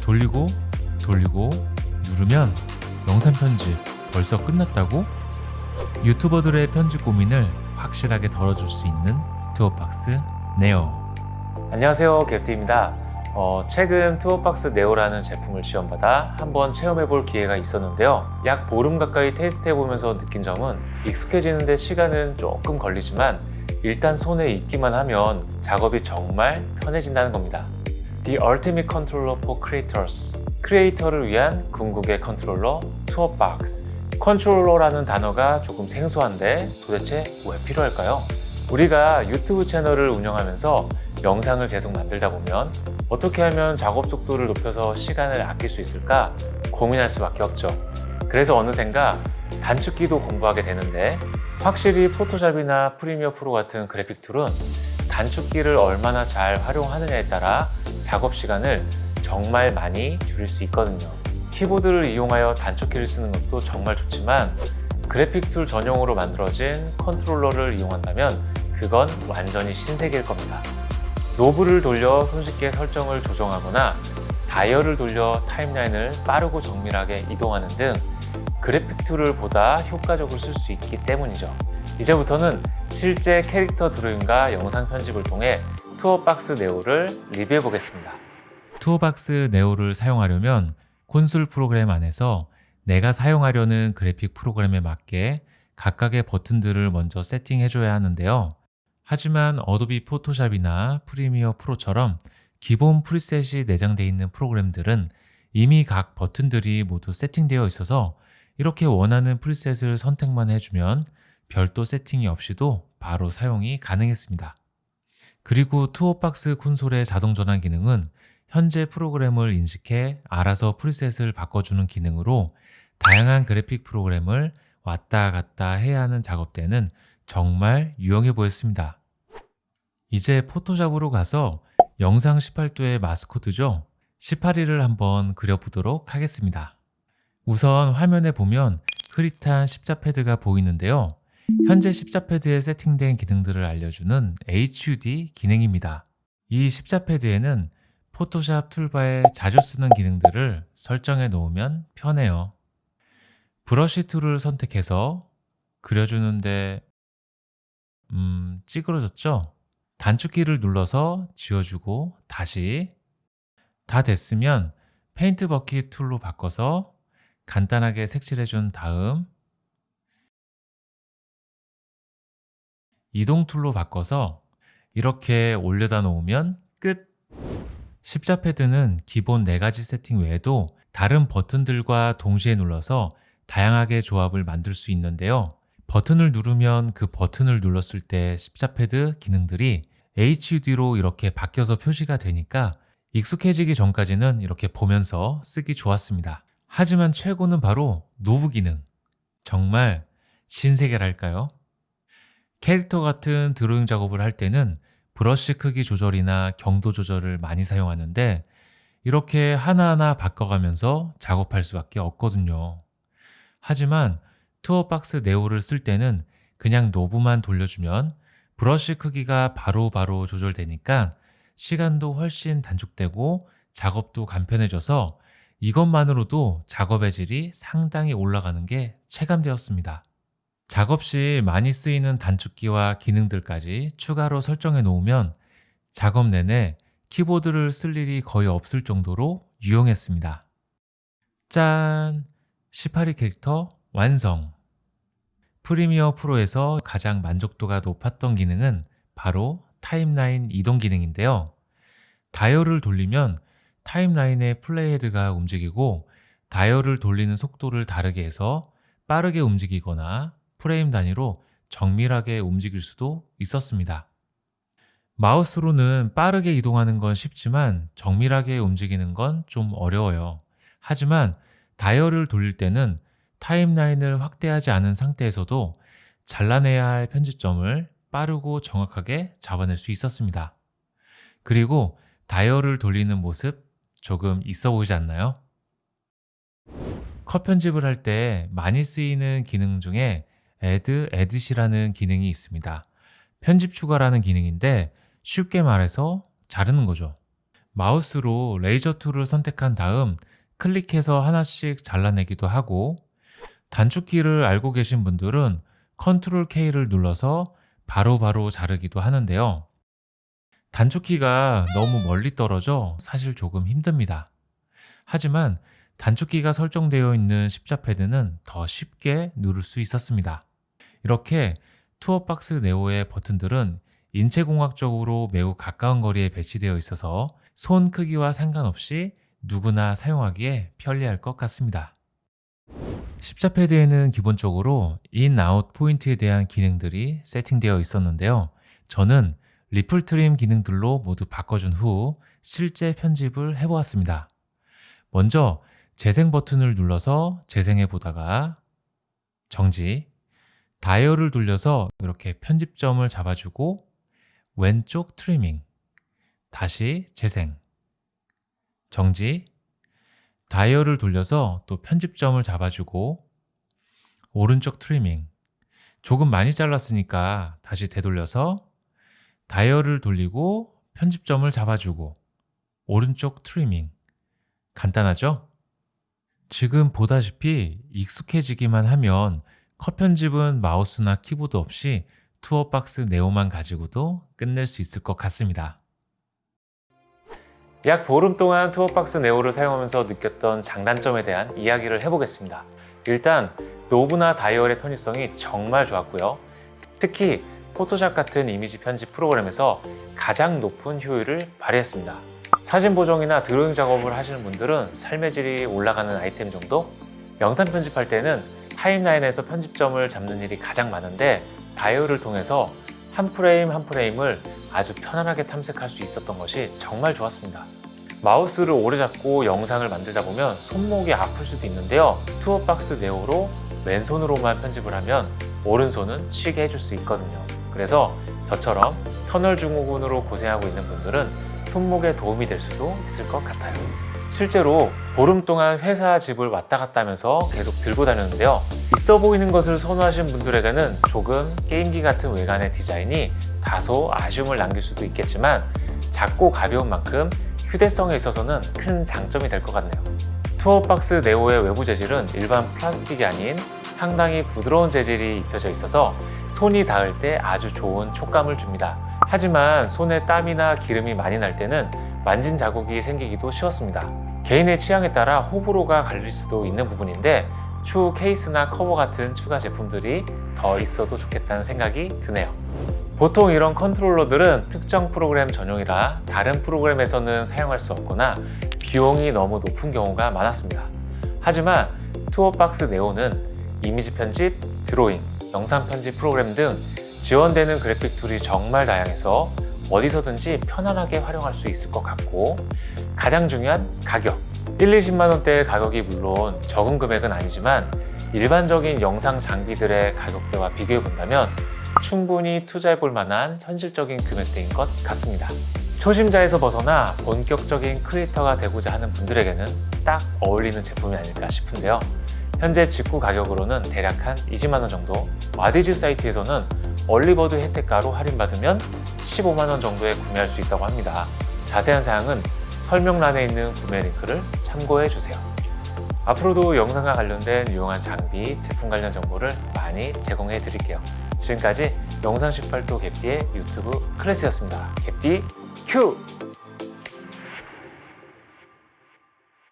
돌리고 돌리고 누르면 영상 편집 벌써 끝났다고? 유튜버들의 편집 고민을 확실하게 덜어줄 수 있는 투어박스 네오. 안녕하세요, 갭티입니다. 최근 투어박스 네오라는 제품을 지원받아 한번 체험해볼 기회가 있었는데요. 약 보름 가까이 테스트해보면서 느낀 점은 익숙해지는데 시간은 조금 걸리지만 일단 손에 익기만 하면 작업이 정말 편해진다는 겁니다. The Ultimate Controller for Creators, 크리에이터를 위한 궁극의 컨트롤러 투어박스. 컨트롤러라는 단어가 조금 생소한데 도대체 왜 필요할까요? 우리가 유튜브 채널을 운영하면서 영상을 계속 만들다 보면 어떻게 하면 작업 속도를 높여서 시간을 아낄 수 있을까 고민할 수밖에 없죠. 그래서 어느샌가 단축키도 공부하게 되는데, 확실히 포토샵이나 프리미어 프로 같은 그래픽 툴은 단축키를 얼마나 잘 활용하느냐에 따라 작업 시간을 정말 많이 줄일 수 있거든요. 키보드를 이용하여 단축키를 쓰는 것도 정말 좋지만 그래픽 툴 전용으로 만들어진 컨트롤러를 이용한다면 그건 완전히 신세계일 겁니다. 노브를 돌려 손쉽게 설정을 조정하거나 다이얼을 돌려 타임라인을 빠르고 정밀하게 이동하는 등 그래픽 툴을 보다 효과적으로 쓸 수 있기 때문이죠. 이제부터는 실제 캐릭터 드로잉과 영상 편집을 통해 투어박스 네오를 리뷰해 보겠습니다. 투어박스 네오를 사용하려면 콘솔 프로그램 안에서 내가 사용하려는 그래픽 프로그램에 맞게 각각의 버튼들을 먼저 세팅해줘야 하는데요. 하지만 어도비 포토샵이나 프리미어 프로처럼 기본 프리셋이 내장되어 있는 프로그램들은 이미 각 버튼들이 모두 세팅되어 있어서 이렇게 원하는 프리셋을 선택만 해주면 별도 세팅이 없이도 바로 사용이 가능했습니다. 그리고 투어박스 콘솔의 자동 전환 기능은 현재 프로그램을 인식해 알아서 프리셋을 바꿔주는 기능으로 다양한 그래픽 프로그램을 왔다 갔다 해야 하는 작업 때는 정말 유용해 보였습니다. 이제 포토샵으로 가서 영상 18도의 마스코트죠, 18일을 한번 그려보도록 하겠습니다. 우선 화면에 보면 흐릿한 십자 패드가 보이는데요. 현재 십자 패드에 세팅된 기능들을 알려주는 HUD 기능입니다. 이 십자 패드에는 포토샵 툴바에 자주 쓰는 기능들을 설정해 놓으면 편해요. 브러쉬 툴을 선택해서 그려주는데 찌그러졌죠? 단축키를 눌러서 지워주고 다시, 다 됐으면 페인트 버킷 툴로 바꿔서 간단하게 색칠해준 다음 이동 툴로 바꿔서 이렇게 올려다 놓으면 끝! 십자 패드는 기본 4가지 세팅 외에도 다른 버튼들과 동시에 눌러서 다양하게 조합을 만들 수 있는데요. 버튼을 누르면 그 버튼을 눌렀을 때 십자 패드 기능들이 HUD로 이렇게 바뀌어서 표시가 되니까 익숙해지기 전까지는 이렇게 보면서 쓰기 좋았습니다. 하지만 최고는 바로 노브 기능. 정말 신세계랄까요? 캐릭터 같은 드로잉 작업을 할 때는 브러쉬 크기 조절이나 경도 조절을 많이 사용하는데 이렇게 하나하나 바꿔가면서 작업할 수밖에 없거든요. 하지만 투어박스 네오를 쓸 때는 그냥 노브만 돌려주면 브러쉬 크기가 바로바로 조절되니까 시간도 훨씬 단축되고 작업도 간편해져서 이것만으로도 작업의 질이 상당히 올라가는 게 체감되었습니다. 작업 시 많이 쓰이는 단축키와 기능들까지 추가로 설정해 놓으면 작업 내내 키보드를 쓸 일이 거의 없을 정도로 유용했습니다. 짠! 18위 캐릭터 완성! 프리미어 프로에서 가장 만족도가 높았던 기능은 바로 타임라인 이동 기능인데요. 다이얼을 돌리면 타임라인의 플레이헤드가 움직이고 다이얼을 돌리는 속도를 다르게 해서 빠르게 움직이거나 프레임 단위로 정밀하게 움직일 수도 있었습니다. 마우스로는 빠르게 이동하는 건 쉽지만 정밀하게 움직이는 건 좀 어려워요. 하지만 다이얼을 돌릴 때는 타임라인을 확대하지 않은 상태에서도 잘라내야 할 편집점을 빠르고 정확하게 잡아낼 수 있었습니다. 그리고 다이얼을 돌리는 모습 조금 있어 보이지 않나요? 컷 편집을 할 때 많이 쓰이는 기능 중에 Add Edit이라는 기능이 있습니다. 편집 추가라는 기능인데 쉽게 말해서 자르는 거죠. 마우스로 레이저 툴을 선택한 다음 클릭해서 하나씩 잘라내기도 하고, 단축키를 알고 계신 분들은 컨트롤 K를 눌러서 바로바로 자르기도 하는데요. 단축키가 너무 멀리 떨어져 사실 조금 힘듭니다. 하지만 단축키가 설정되어 있는 십자패드는 더 쉽게 누를 수 있었습니다. 이렇게 투어박스 네오의 버튼들은 인체공학적으로 매우 가까운 거리에 배치되어 있어서 손 크기와 상관없이 누구나 사용하기에 편리할 것 같습니다. 십자패드에는 기본적으로 인, 아웃 포인트에 대한 기능들이 세팅되어 있었는데요. 저는 리플 트림 기능들로 모두 바꿔준 후 실제 편집을 해보았습니다. 먼저 재생 버튼을 눌러서 재생해 보다가 정지, 다이얼을 돌려서 이렇게 편집점을 잡아주고 왼쪽 트리밍, 다시 재생, 정지, 다이얼을 돌려서 또 편집점을 잡아주고 오른쪽 트리밍, 조금 많이 잘랐으니까 다시 되돌려서 다이얼을 돌리고 편집점을 잡아주고 오른쪽 트리밍. 간단하죠? 지금 보다시피 익숙해지기만 하면 컷 편집은 마우스나 키보드 없이 투어박스 네오만 가지고도 끝낼 수 있을 것 같습니다. 약 보름 동안 투어박스 네오를 사용하면서 느꼈던 장단점에 대한 이야기를 해보겠습니다. 일단 노브나 다이얼의 편의성이 정말 좋았고요. 특히 포토샵 같은 이미지 편집 프로그램에서 가장 높은 효율을 발휘했습니다. 사진 보정이나 드로잉 작업을 하시는 분들은 삶의 질이 올라가는 아이템 정도? 영상 편집할 때는 타임라인에서 편집점을 잡는 일이 가장 많은데 다이얼을 통해서 한 프레임 한 프레임을 아주 편안하게 탐색할 수 있었던 것이 정말 좋았습니다. 마우스를 오래 잡고 영상을 만들다 보면 손목이 아플 수도 있는데요. 투어박스 네오로 왼손으로만 편집을 하면 오른손은 쉬게 해줄 수 있거든요. 그래서 저처럼 터널 증후군으로 고생하고 있는 분들은 손목에 도움이 될 수도 있을 것 같아요. 실제로 보름 동안 회사 집을 왔다 갔다 하면서 계속 들고 다녔는데요. 있어 보이는 것을 선호하시는 분들에게는 조금 게임기 같은 외관의 디자인이 다소 아쉬움을 남길 수도 있겠지만 작고 가벼운 만큼 휴대성에 있어서는 큰 장점이 될 것 같네요. 투어박스 네오의 외부 재질은 일반 플라스틱이 아닌 상당히 부드러운 재질이 입혀져 있어서 손이 닿을 때 아주 좋은 촉감을 줍니다. 하지만 손에 땀이나 기름이 많이 날 때는 만진 자국이 생기기도 쉬웠습니다. 개인의 취향에 따라 호불호가 갈릴 수도 있는 부분인데 추후 케이스나 커버 같은 추가 제품들이 더 있어도 좋겠다는 생각이 드네요. 보통 이런 컨트롤러들은 특정 프로그램 전용이라 다른 프로그램에서는 사용할 수 없거나 비용이 너무 높은 경우가 많았습니다. 하지만 투어박스 네오는 이미지 편집, 드로잉, 영상 편집 프로그램 등 지원되는 그래픽 툴이 정말 다양해서 어디서든지 편안하게 활용할 수 있을 것 같고, 가장 중요한 가격. 1-20만 원대의 가격이 물론 적은 금액은 아니지만 일반적인 영상 장비들의 가격대와 비교해 본다면 충분히 투자해 볼 만한 현실적인 금액대인 것 같습니다. 초심자에서 벗어나 본격적인 크리에이터가 되고자 하는 분들에게는 딱 어울리는 제품이 아닐까 싶은데요. 현재 직구 가격으로는 대략 한 20만 원 정도, 와디즈 사이트에서는 얼리버드 혜택가로 할인받으면 15만 원 정도에 구매할 수 있다고 합니다. 자세한 사항은 설명란에 있는 구매 링크를 참고해 주세요. 앞으로도 영상과 관련된 유용한 장비, 제품 관련 정보를 많이 제공해 드릴게요. 지금까지 영상 18도 갭디의 유튜브 클래스였습니다. 갭디 큐!